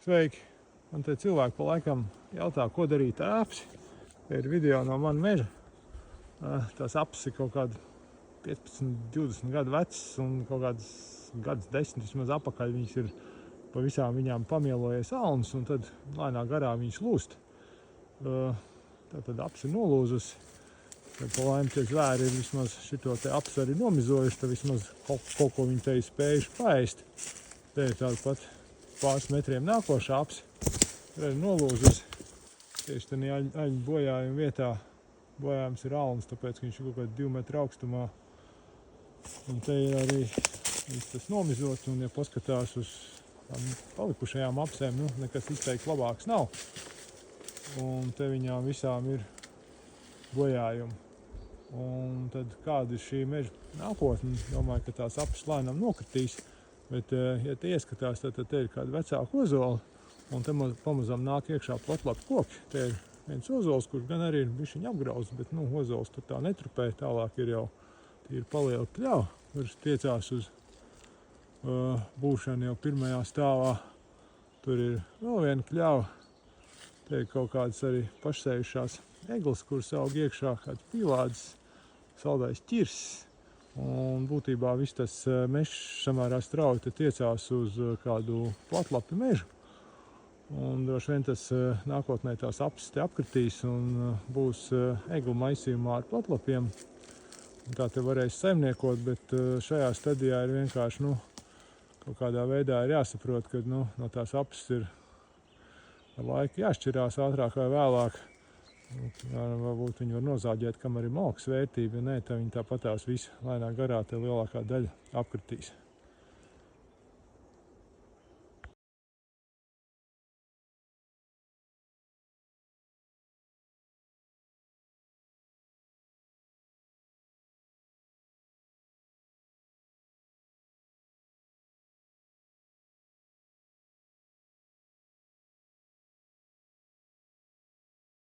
Sveiki! Man te cilvēki pa laikam jautā, ko darīt ar apsi. Te ir video no mana meža. Tās apsis ir kaut kādi 15, 20 gadu vecs un kaut kāds gads 10 vismaz apakaļ viņas ir pa visām viņām pamielojies alns un tad lēnā garā viņas lūst. Tātad apsi ir nolūzusi. Tad pa laimi tie zvēri ir vismaz šito te apsi arī nomizojuši, tad vismaz kaut ko viņi te ir spējuši paēst. Te ir tāda pat pāris metriem nākošā apsi. Tur ir nolūzusi. Tieši tādā aļņu bojājuma vietā bojājums ir alns, tāpēc viņš ir kaut kādi 2 metri augstumā. Un te ir arī tas nomizots, un ja paskatās uz palikušajām apsēm, nekas izteikti labāks nav. Un te viņām visām ir bojājumi. Un tad kāda ir šī meža nākotne? Domāju, ka tās apsis lēnām nokritīs, bet, ja te ieskatās, tad te ir kāda vecāka ozola, un te pamazām nāk iekšā platlapi koki. Te ir viens ozols, kurš gan arī ir bišķiņ apgrauzts, bet, ozols tur tā netrupē, tālāk ir jau paliela pļava, kurš tiecās uz būšanu jau pirmajā stāvā. Tur ir vēl viena pļava. Te ir kaut kādas arī pašsējušās egles, kuras aug iekšā, kāds pīlādes, saldais ķirsis. Un būtībā viss tas mežs samērā strauji te tiecās uz kādu platlapi mežu. Un droši vien tas nākotnē tās apsis te apkritīs un būs eglu maisījumā ar platlapiem. Un tā te varēs saimniekot, bet šajā stadijā ir vienkārši, kaut kādā veidā ir jāsaprot, ka no tās apsis ir ar laiku jāšķirās ātrāk vai vēlāk. Varbūt viņi var nozāģēt, kam arī malkas vērtība, ja nē, tad viņi tāpatās visu lēnā garā te lielākā daļa apkritīs.